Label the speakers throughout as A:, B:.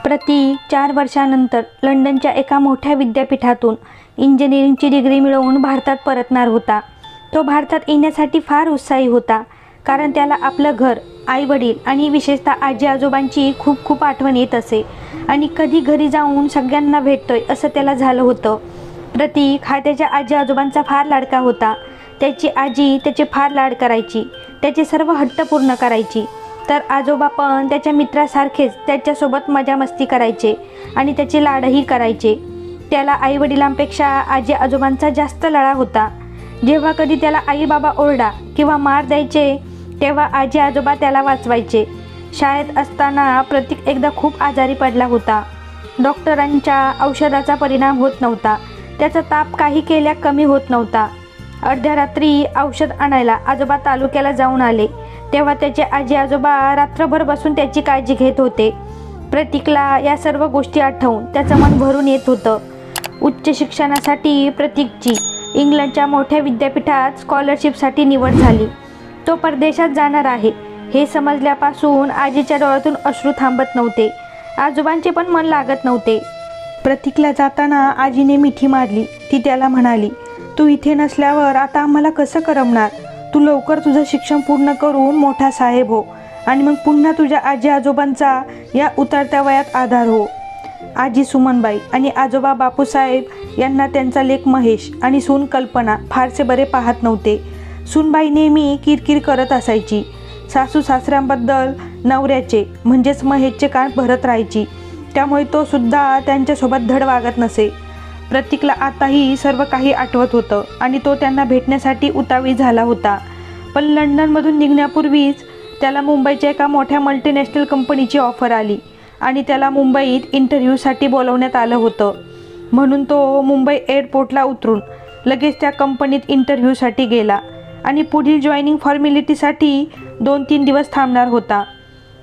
A: प्रतीक 4 वर्षानंतर लंडनच्या एका मोठ्या विद्यापीठातून इंजिनिअरिंगची डिग्री मिळवून भारतात परतणार होता. तो भारतात येण्यासाठी फार उत्साही होता, कारण त्याला आपलं घर, आईवडील आणि विशेषतः आजी आजोबांची खूप खूप आठवण येत असे आणि कधी घरी जाऊन सगळ्यांना भेटतोय असं त्याला झालं होतं. प्रतीक हा त्याच्या आजी आजोबांचा फार लाडका होता. त्याची आजी त्याचे फार लाड करायची, त्याचे सर्व हट्ट पूर्ण करायची. तर आजोबा पण त्याच्या मित्रासारखेच त्याच्यासोबत मजा मस्ती करायचे आणि त्याचे लाडही करायचे. त्याला आईवडिलांपेक्षा आजी आजोबांचा जास्त लळा होता. जेव्हा कधी त्याला आई बाबा ओरडा किंवा मार द्यायचे तेव्हा आजी आजोबा त्याला वाचवायचे. शाळेत असताना प्रतीक एकदा खूप आजारी पडला होता. डॉक्टरांच्या औषधाचा परिणाम होत नव्हता. त्याचा ताप काही केल्या कमी होत नव्हता. अर्ध्या रात्री औषध आणायला आजोबा तालुक्याला जाऊन आले तेव्हा त्याचे आजी आजोबा रात्रभर बसून त्याची काळजी घेत होते. प्रतीकला या सर्व गोष्टी आठवून त्याचं मन भरून येत होतं. उच्च शिक्षणासाठी प्रतीकची इंग्लंडच्या मोठ्या विद्यापीठात स्कॉलरशिपसाठी निवड झाली. तो परदेशात जाणार आहे हे समजल्यापासून आजीच्या डोळ्यातून अश्रू थांबत नव्हते. आजोबांचे पण मन लागत नव्हते. प्रतीकला जाताना आजीने मिठी मारली. ती त्याला म्हणाली, तू इथे नसल्यावर आता आम्हाला कसं करमणार? तू लवकर तुझं शिक्षण पूर्ण करून मोठा साहेब हो आणि मग पुन्हा तुझ्या आजी आजोबांचा या उतरत्या वयात आधार हो. आजी सुमनबाई आणि आजोबा बापूसाहेब यांना त्यांचा लेक महेश आणि सून कल्पना फारसे बरे पाहत नव्हते. सूनबाई नेहमी किरकिर करत असायची. सासू सासऱ्यांबद्दल नवऱ्याचे म्हणजेच महेशचे कान भरत राहायची. त्यामुळे तो सुद्धा त्यांच्यासोबत धड वागत नसे. प्रतीकला आताही सर्व काही आठवत होतं आणि तो त्यांना भेटण्यासाठी उतावळी झाला होता. पण लंडनमधून निघण्यापूर्वीच त्याला मुंबईच्या एका मोठ्या मल्टीनॅशनल कंपनीची ऑफर आली आणि त्याला मुंबईत इंटरव्ह्यूसाठी बोलवण्यात आलं होतं. म्हणून तो मुंबई एअरपोर्टला उतरून लगेच त्या कंपनीत इंटरव्ह्यूसाठी गेला आणि पुढील जॉईनिंग फॉर्मॅलिटीसाठी 2-3 दिवस थांबणार होता.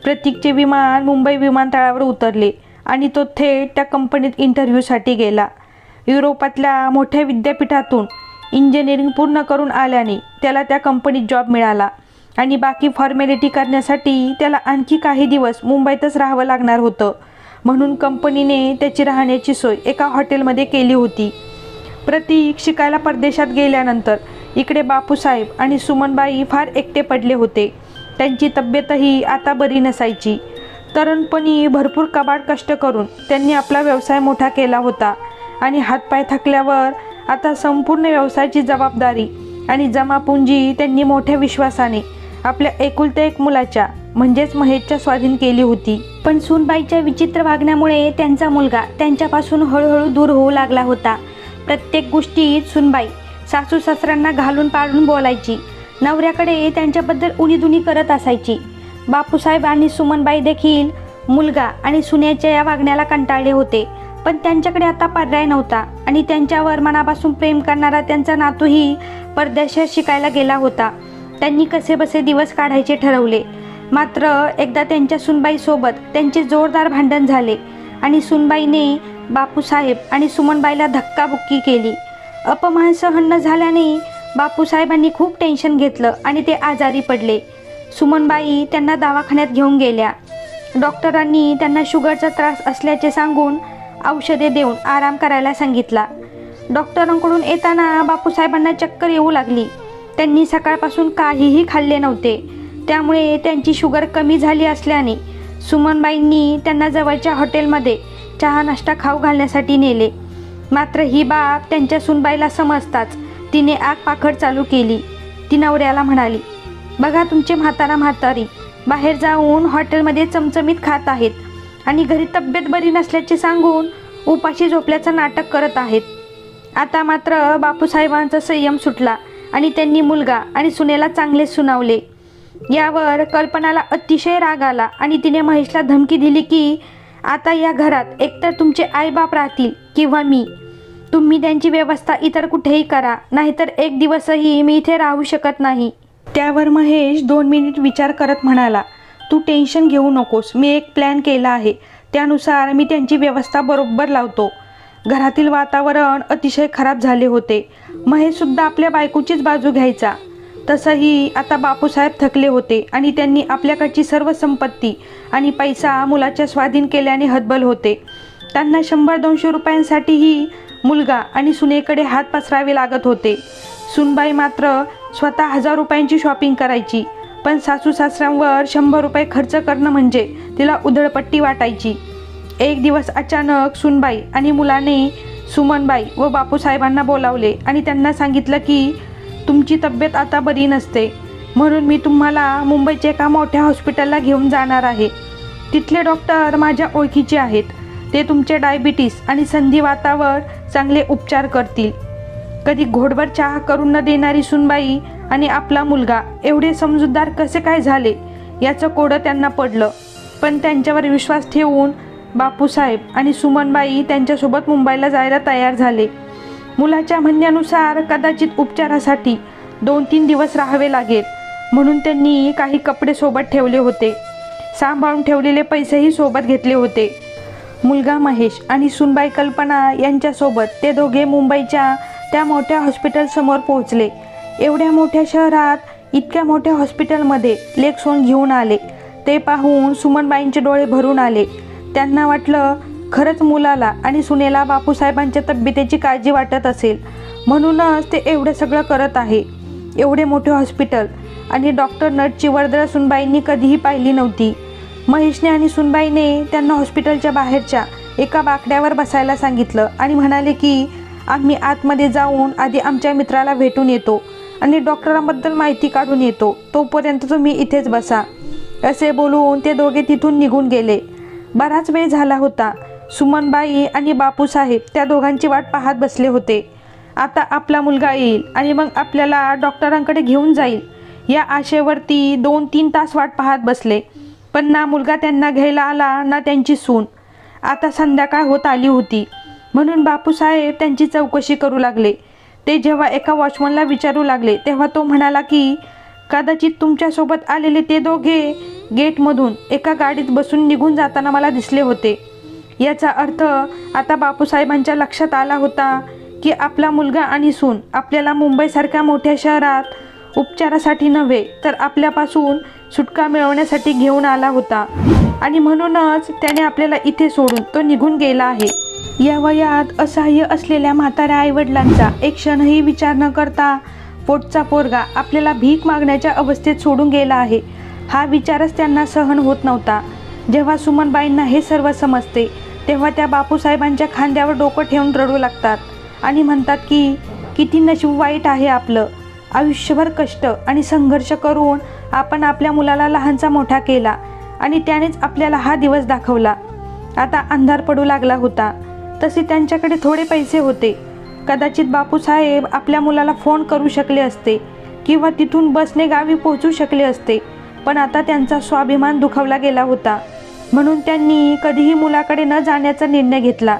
A: प्रतीकचे विमान मुंबई विमानतळावर उतरले आणि तो थेट त्या कंपनीत इंटरव्ह्यूसाठी गेला. युरोपातल्या मोठ्या विद्यापीठातून इंजिनिअरिंग पूर्ण करून आल्याने त्याला त्या कंपनीत जॉब मिळाला आणि बाकी फॉर्मॅलिटी करण्यासाठी त्याला आणखी काही दिवस मुंबईतच राहावं लागणार होतं. म्हणून कंपनीने त्याची राहण्याची सोय एका हॉटेलमध्ये केली होती. प्रतीक शिकायला परदेशात गेल्यानंतर इकडे बापूसाहेब आणि सुमनबाई फार एकटे पडले होते. त्यांची तब्येतही आता बरी नसायची. तरुणपणी भरपूर कबाड कष्ट करून त्यांनी आपला व्यवसाय मोठा केला होता आणि हातपाय थकल्यावर आता संपूर्ण व्यवसायाची जबाबदारी आणि जमापुंजी त्यांनी मोठ्या विश्वासाने आपल्या एकुलत्या एक मुलाच्या म्हणजेच महेशच्या स्वाधीन केली होती. पण सूनबाईच्या विचित्र वागण्यामुळे त्यांचा मुलगा त्यांच्यापासून हळूहळू दूर होऊ लागला होता. प्रत्येक गोष्टीत सूनबाई सासू सासऱ्यांना घालून पाडून बोलायची. नवऱ्याकडे त्यांच्याबद्दल उणीधुणी करत असायची. बापूसाहेब आणि सुमनबाई देखील मुलगा आणि सुनेच्या या वागण्याला कंटाळले होते. पण त्यांच्याकडे आता पर्याय नव्हता आणि त्यांच्यावर मनापासून प्रेम करणारा त्यांचा नातूही परदेशात शिकायला गेला होता. त्यांनी कसेबसे दिवस काढायचे ठरवले. मात्र एकदा त्यांच्या सुनबाईसोबत त्यांचे जोरदार भांडण झाले आणि सुनबाईने बापूसाहेब आणि सुमनबाईला धक्काबुक्की केली. अपमान सहन न झाल्याने बापूसाहेबांनी खूप टेन्शन घेतलं आणि ते आजारी पडले. सुमनबाई त्यांना दवाखान्यात घेऊन गेल्या. डॉक्टरांनी त्यांना शुगरचा त्रास असल्याचे सांगून औषधे देऊन आराम करायला सांगितला. डॉक्टरांकडून येताना बापूसाहेबांना चक्कर येऊ लागली. त्यांनी सकाळपासून काहीही खाल्ले नव्हते. त्यामुळे त्यांची शुगर कमी झाली असल्याने सुमनबाईंनी त्यांना जवळच्या हॉटेलमध्ये चहा नाश्ता खाऊ घालण्यासाठी नेले. मात्र ही बाब त्यांच्या सुनबाईला समजताच तिने आग पाखड चालू केली. ती नवऱ्याला म्हणाली, बघा तुमचे म्हातारी बाहेर जाऊन हॉटेलमध्ये चमचमीत खात आहेत आणि घरी तब्येत बरी नसल्याचे सांगून उपाशी झोपल्याचं नाटक करत आहेत. आता मात्र बापूसाहेबांचा संयम सुटला आणि त्यांनी मुलगा आणि सुनेला चांगलेच सुनावले. यावर कल्पनाला अतिशय राग आला आणि तिने महेशला धमकी दिली की आता या घरात एकतर तुमचे आईबाप राहतील किंवा मी. तुम्ही त्यांची व्यवस्था इतर कुठेही करा, नाहीतर एक दिवसही मी इथे राहू शकत नाही. त्यावर महेश 2 मिनिट विचार करत म्हणाला, तू टेन्शन घेऊ नकोस. मी एक प्लॅन केला आहे. त्यानुसार मी त्यांची व्यवस्था बरोबर लावतो. घरातील वातावरण अतिशय खराब झाले होते. महेशसुद्धा आपल्या बायकोचीच बाजू घ्यायचा. तसंही आता बापूसाहेब थकले होते आणि त्यांनी आपल्याकडची सर्व संपत्ती आणि पैसा मुलाच्या स्वाधीन केल्याने हतबल होते. त्यांना 100-200 रुपयांसाठीही मुलगा आणि सुनेकडे हात पसरावे लागत होते. सुनबाई मात्र स्वतः 1000 रुपयांची शॉपिंग करायची, पण सासू सासऱ्यांवर 100 रुपये खर्च करणं म्हणजे तिला उधळपट्टी वाटायची. एक दिवस अचानक सुनबाई आणि मुलाने सुमनबाई व बापूसाहेबांना बोलावले आणि त्यांना सांगितलं की तुमची तब्येत आता बरी नसते, म्हणून मी तुम्हाला मुंबईच्या एका मोठ्या हॉस्पिटलला घेऊन जाणार आहे. तिथले डॉक्टर माझ्या ओळखीचे आहेत. ते तुमचे डायबिटीस आणि संधिवातावर चांगले उपचार करतील. कधी घोडभर चहा करून न देणारी सुनबाई आणि आपला मुलगा एवढे समजूतदार कसे काय झाले याचं कोडं त्यांना पडलं. पण त्यांच्यावर विश्वास ठेवून बापूसाहेब आणि सुमनबाई त्यांच्यासोबत मुंबईला जायला तयार झाले. मुलाच्या म्हणण्यानुसार कदाचित उपचारासाठी 2-3 दिवस राहावे लागेल, म्हणून त्यांनी काही कपडे सोबत ठेवले होते. सांभाळून ठेवलेले पैसेही सोबत घेतले होते. मुलगा महेश आणि सुनबाई कल्पना यांच्यासोबत ते दोघे मुंबईच्या त्या मोठ्या हॉस्पिटलसमोर पोहोचले. एवढ्या मोठ्या शहरात इतक्या मोठ्या हॉस्पिटलमध्ये लेक सोन घेऊन आले ते पाहून सुमनबाईंचे डोळे भरून आले. त्यांना वाटलं खरंच मुलाला आणि सुनेला बापूसाहेबांच्या तब्येतीची काळजी वाटत असेल, म्हणूनच ते एवढं सगळं करत आहे. एवढे मोठे हॉस्पिटल आणि डॉक्टर नर्सची वर्दळ सुनबाईंनी कधीही पाहिली नव्हती. महेशने आणि सुनबाईने त्यांना हॉस्पिटलच्या बाहेरच्या एका बाकड्यावर बसायला सांगितलं आणि म्हणाले की आम्ही आतमध्ये जाऊन आधी आमच्या मित्राला भेटून येतो आणि डॉक्टरांबद्दल माहिती काढून येतो, तोपर्यंत तुम्ही इथेच बसा. असे बोलून ते दोघे तिथून निघून गेले. बराच वेळ झाला होता. सुमनबाई आणि बापूसाहेब त्या दोघांची वाट पाहत बसले होते. आता आपला मुलगा येईल आणि मग आपल्याला डॉक्टरांकडे घेऊन जाईल या आशेवरती 2-3 तास वाट पाहत बसले. पण ना मुलगा त्यांना घ्यायला आला ना त्यांची सून. आता संध्याकाळ होत आली होती, म्हणून बापूसाहेब त्यांची चौकशी करू लागले. ते जेव्हा एका वॉचमनला विचारू लागले तेव्हा तो म्हणाला की कदाचित तुमच्यासोबत आलेले ते दोघे गेटमधून एका गाडीत बसून निघून जाताना मला दिसले होते. याचा अर्थ आता बापूसाहेबांच्या लक्षात आला होता की आपला मुलगा आणि सून आपल्याला मुंबईसारख्या मोठ्या शहरात उपचारासाठी नव्हे तर आपल्यापासून सुटका मिळवण्यासाठी घेऊन आला होता आणि म्हणूनच त्याने आपल्याला इथे सोडून तो निघून गेला आहे. या वयात असहाय्य असलेल्या म्हाताऱ्या आईवडिलांचा एक क्षणही विचार न करता पोटचा पोरगा आपल्याला भीक मागण्याच्या अवस्थेत सोडून गेला आहे, हा विचारच त्यांना सहन होत नव्हता. जेव्हा सुमनबाईंना हे सर्व समजते तेव्हा त्या बापूसाहेबांच्या खांद्यावर डोकं ठेवून रडू लागतात आणि म्हणतात की किती नशीब वाईट आहे आपलं. आयुष्यभर कष्ट आणि संघर्ष करून आपण आपल्या मुलाला लहानचा मोठा केला आणि त्यानेच आपल्याला हा दिवस दाखवला. आता अंधार पडू लागला होता. तसे त्यांच्याकडे थोडे पैसे होते. कदाचित बापूसाहेब आपल्या मुलाला फोन करू शकले असते किंवा तिथून बसने गावी पोहोचू शकले असते, पण आता त्यांचा स्वाभिमान दुखावला गेला होता, म्हणून त्यांनी कधीही मुलाकडे न जाण्याचा निर्णय घेतला.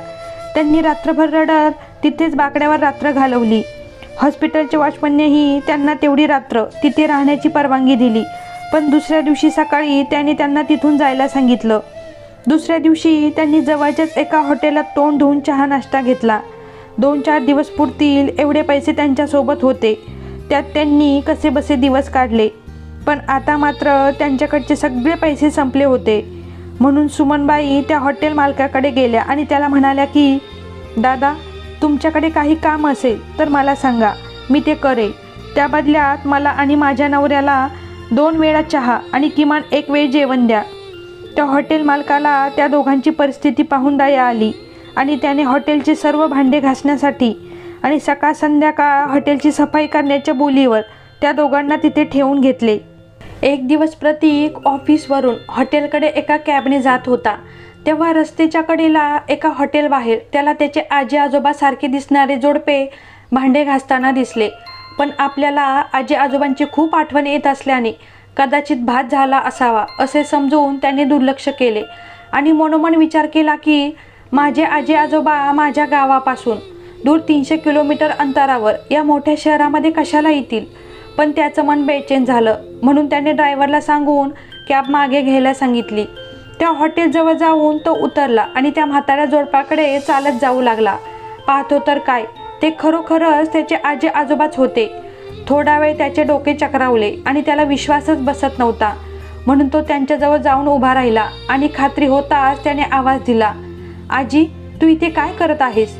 A: त्यांनी रात्रभर रडत तिथेच बाकड्यावर रात्र घालवली. हॉस्पिटलच्या वॉचमननेही त्यांना तेवढी रात्र तिथे राहण्याची परवानगी दिली, पण दुसऱ्या दिवशी सकाळी त्याने त्यांना तिथून जायला सांगितलं. दुसऱ्या दिवशी त्यांनी जवळच्याच एका हॉटेलात तोंड धुवून चहा नाश्ता घेतला. 2-4 दिवस पुरतील एवढे पैसे त्यांच्यासोबत होते. त्यात त्यांनी कसेबसे दिवस काढले. पण आता मात्र त्यांच्याकडचे सगळे पैसे संपले होते. म्हणून सुमनबाई त्या हॉटेल मालकाकडे गेल्या आणि त्याला म्हणाल्या की दादा, तुमच्याकडे काही काम असेल तर मला सांगा, मी ते करेल. त्या बदल्यात मला आणि माझ्या नवऱ्याला 2 वेळा चहा आणि किमान 1 वेळ जेवण द्या. त्या हॉटेल मालकाला त्या दोघांची परिस्थिती पाहून दया आली आणि त्याने हॉटेलचे सर्व भांडे घासण्यासाठी आणि सकाळ संध्याकाळ हॉटेलची सफाई करण्याच्या बोलीवर त्या दोघांना तिथे ठेवून घेतले. एक दिवस प्रतीक ऑफिसवरून हॉटेलकडे एका कॅबने जात होता. तेव्हा रस्त्याच्या कडेला एका हॉटेल बाहेर त्याला त्याचे आजी आजोबा सारखे दिसणारे जोडपे भांडे घासताना दिसले. पण आपल्याला आजी आजोबांची खूप आठवण येत असल्याने कदाचित भात झाला असावा असे समजून त्याने दुर्लक्ष केले आणि मनोमन विचार केला की माझे आजी आजोबा माझ्या गावापासून दूर 300 किलोमीटर अंतरावर या मोठ्या शहरामध्ये कशाला येतील. पण त्याचं मन बेचैन झालं, म्हणून त्याने ड्रायव्हरला सांगून कॅब मागे घ्यायला सांगितली. त्या हॉटेलजवळ जाऊन तो उतरला आणि त्या म्हाताऱ्या जोडप्याकडे चालत जाऊ लागला. पाहतो तर काय, ते खरोखरच त्याचे आजी आजोबाच होते. थोडा वेळ त्याचे डोके चक्रावले आणि त्याला विश्वासच बसत नव्हता. म्हणून तो त्यांच्याजवळ जाऊन उभा राहिला आणि खात्री होताच त्याने आवाज दिला, आजी, तू इथे काय करत आहेस?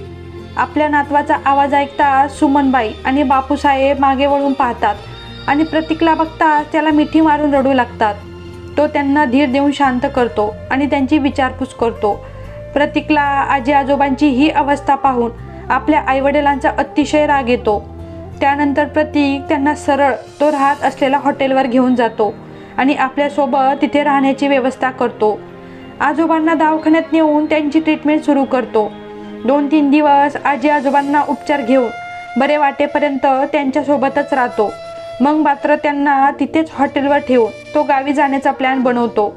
A: आपल्या नातवाचा आवाज ऐकता सुमनबाई आणि बापूसाहेब मागे वळून पाहतात आणि प्रतीकला बघताच त्याला मिठी मारून रडू लागतात. तो त्यांना धीर देऊन शांत करतो आणि त्यांची विचारपूस करतो. प्रतीकला आजी आजोबांची ही अवस्था पाहून आपल्या आईवडिलांचा अतिशय राग येतो. त्यानंतर प्रतीक त्यांना सरळ तो राहत असलेल्या हॉटेलवर घेऊन जातो आणि आपल्यासोबत तिथे राहण्याची व्यवस्था करतो. आजोबांना दवाखान्यात नेऊन त्यांची ट्रीटमेंट सुरू करतो. 2-3 दिवस आजी आजोबांना उपचार घेऊन बरे वाटेपर्यंत त्यांच्यासोबतच राहतो. मग मात्र त्यांना तिथेच हॉटेलवर ठेवून तो गावी जाण्याचा प्लॅन बनवतो.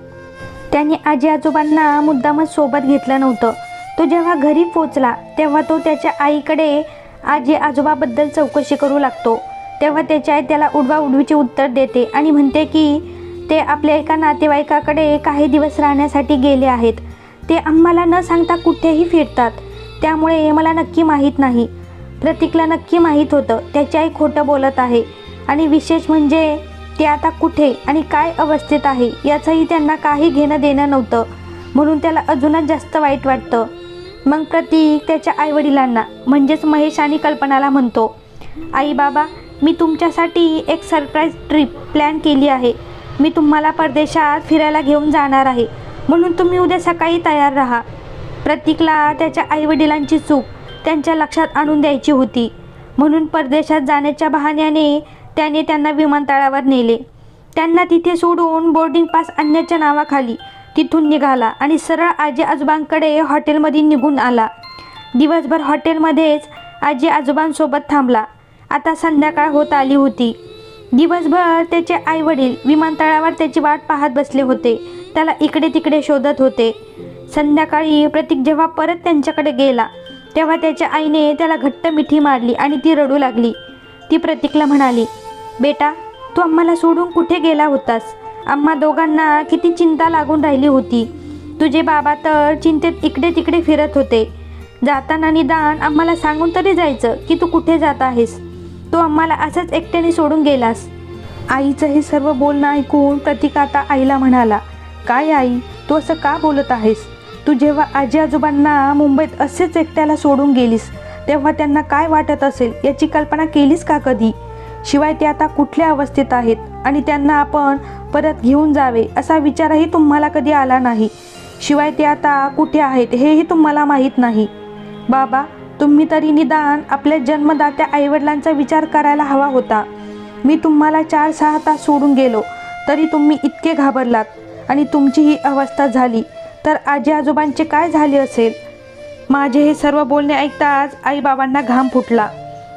A: त्याने आजी आजोबांना मुद्दामच सोबत घेतलं नव्हतं. तो जेव्हा घरी पोचला तेव्हा तो त्याच्या आईकडे आजी आजोबाबद्दल चौकशी करू लागतो. तेव्हा त्याची आई त्याला उडवाउडवीचे उत्तर देते आणि म्हणते की ते आपल्या एका नातेवाईकाकडे काही दिवस राहण्यासाठी गेले आहेत. ते आम्हाला न सांगता कुठेही फिरतात, त्यामुळे मला नक्की माहीत नाही. प्रतीकला नक्की माहीत होतं त्याची आई खोटं बोलत आहे आणि विशेष म्हणजे ते आता कुठे आणि काय अवस्थेत आहे याचंही त्यांना काही घेणं देणं नव्हतं. म्हणून त्याला अजूनच जास्त वाईट वाटतं. मग प्रतीक त्याच्या आईवडिलांना म्हणजेच महेश आणि कल्पनाला म्हणतो, आई बाबा, मी तुमच्यासाठी एक सरप्राईज ट्रिप प्लॅन केली आहे. मी तुम्हाला परदेशात फिरायला घेऊन जाणार आहे, म्हणून तुम्ही उद्या सकाळी तयार राहा. प्रतीकला त्याच्या आईवडिलांची चूक त्यांच्या लक्षात आणून द्यायची होती. म्हणून परदेशात जाण्याच्या बहाण्याने त्याने त्यांना विमानतळावर नेले. त्यांना तिथे सोडून बोर्डिंग पास आणण्याच्या नावाखाली तिथून निघाला आणि सरळ आजी आजोबांकडे हॉटेलमध्ये निघून आला. दिवसभर हॉटेलमध्येच आजी आजोबांसोबत थांबला. आता संध्याकाळ होत आली होती. दिवसभर त्याचे आईवडील विमानतळावर त्याची वाट पाहत बसले होते. त्याला इकडे तिकडे शोधत होते. संध्याकाळी प्रतीक जेव्हा परत त्यांच्याकडे गेला तेव्हा त्याच्या आईने त्याला घट्ट मिठी मारली आणि ती रडू लागली. ती प्रतीकला म्हणाली, बेटा, तू आम्हाला सोडून कुठे गेला होतास? आम्हा दोघांना किती चिंता लागून राहिली होती. तुझे बाबा तर चिंतेत इकडे तिकडे फिरत होते. जाताना निदान आम्हाला सांगून तरी जायचं की तू कुठे जात आहेस. तू आम्हाला असंच एकट्याने सोडून गेलास. आईचं हे सर्व बोलणं ऐकून प्रतीक आता आईला म्हणाला, काय आई, तू असं का बोलत आहेस? तू जेव्हा आजी आजोबांना मुंबईत असेच एकट्याला सोडून गेलीस तेव्हा त्यांना काय वाटत असेल याची कल्पना केलीस का कधी? शिवाय ते आता कुठल्या अवस्थेत आहेत आणि त्यांना आपण परत घेऊन जावे असा विचारही तुम्हाला कधी आला नाही. शिवाय ते आता कुठे आहेत हेही तुम्हाला माहीत नाही. बाबा, तुम्ही तरी निदान आपल्या जन्मदात्या आईवडिलांचा विचार करायला हवा होता. मी तुम्हाला 4-6 तास सोडून गेलो तरी तुम्ही इतके घाबरलात आणि तुमची ही अवस्था झाली तर आजी आजोबांचे काय झाले असेल? माझे हे सर्व बोलणे ऐकताच आईबाबांना घाम फुटला.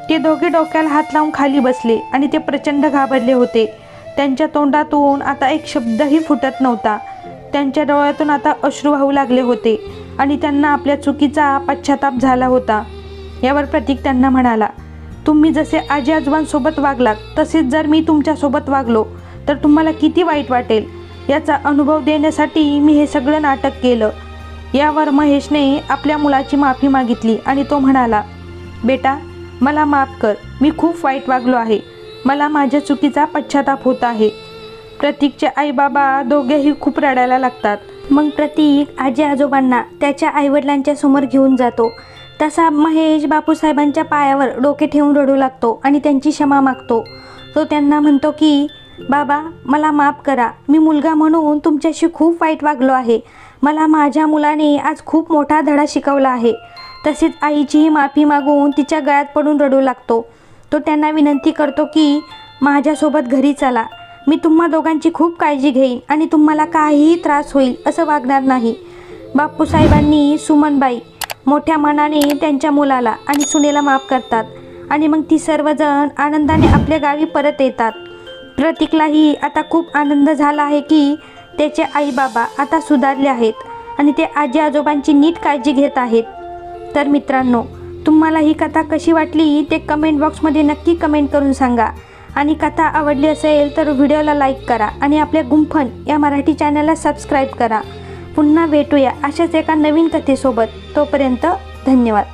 A: ते दोघे डोक्याला हात लावून खाली बसले आणि ते प्रचंड घाबरले होते. त्यांच्या तोंडातून आता एक शब्दही फुटत नव्हता. त्यांच्या डोळ्यातून आता अश्रू वाहू लागले होते आणि त्यांना आपल्या चुकीचा पश्चाताप झाला होता. यावर प्रतीक त्यांना म्हणाला, तुम्ही जसे आजी आजोबांसोबत वागलात तसेच जर मी तुमच्यासोबत वागलो तर तुम्हाला किती वाईट वाटेल याचा अनुभव देण्यासाठी मी हे सगळं नाटक केलं. यावर महेशने आपल्या मुलाची माफी मागितली आणि तो म्हणाला, बेटा, मला माफ कर. मी खूप वाईट वागलो आहे. मला माझ्या चुकीचा पश्चाताप होत आहे. प्रतीकचे आईबाबा दोघेही खूप रडायला लागतात. मग प्रतीक आजी आजोबांना त्याच्या आईवडिलांच्या समोर घेऊन जातो. तसा महेश बापूसाहेबांच्या पायावर डोके ठेवून रडू लागतो आणि त्यांची क्षमा मागतो. तो त्यांना म्हणतो की बाबा, मला माफ करा. मी मुलगा म्हणून तुमच्याशी खूप वाईट वागलो आहे. मला माझ्या मुलाने आज खूप मोठा धडा शिकवला आहे. तसेच आईचीही माफी मागून तिच्या गळ्यात पडून रडू लागतो. तो त्यांना विनंती करतो की माझ्यासोबत घरी चला. मी तुम्हा दोघांची खूप काळजी घेईन आणि तुम्हाला काहीही त्रास होईल असं वागणार नाही. बापूसाहेबांनी सुमनबाई मोठ्या मनाने त्यांच्या मुलाला आणि सुनेला माफ करतात आणि मग ती सर्वजण आनंदाने आपल्या गावी परत येतात. प्रतीकलाही आता खूप आनंद झाला आहे की त्याचे आई बाबा आता सुधारले आहेत आणि ते आजी आजोबांची नीट काळजी घेत आहेत. तर मित्रांनो, तुम्हाला ही कथा कशी वाटली ते कमेंट बॉक्समध्ये नक्की कमेंट करून सांगा. आणि कथा आवडली असेल तर व्हिडिओला लाईक करा आणि आपल्या गुंफन या मराठी चॅनलला सबस्क्राईब करा. पुन्हा भेटूया अशाच एका नवीन कथेसोबत. तोपर्यंत धन्यवाद.